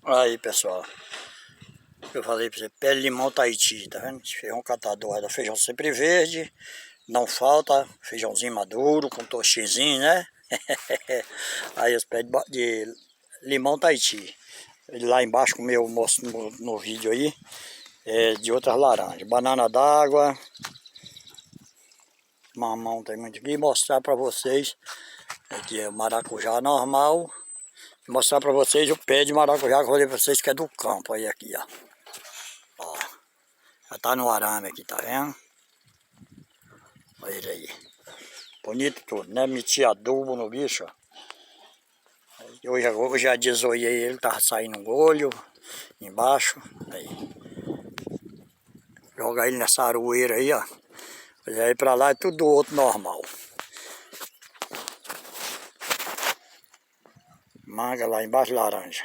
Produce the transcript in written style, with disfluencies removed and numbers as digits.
Aí, pessoal, eu falei pra você, pé de limão Tahiti, tá vendo? Feijão catador, feijão sempre verde, não falta, feijãozinho maduro, com tostezinho, né? Aí os pés de limão Tahiti. Lá embaixo, como eu mostro no vídeo aí, é de outras laranjas. Banana d'água, mamão tem muito aqui. Mostrar pra vocês, aqui é o maracujá normal. Mostrar pra vocês o pé de maracujá que eu falei pra vocês que é do campo. Aí aqui, ó. Ó, já tá no arame aqui, tá vendo? Olha ele aí. Bonito tudo, né? Meti adubo no bicho, ó. Hoje já desoiei ele, tava saindo um olho embaixo. Aí. Joga ele nessa aroeira aí, ó. Aí pra lá é tudo outro normal. Manga lá embaixo, laranja.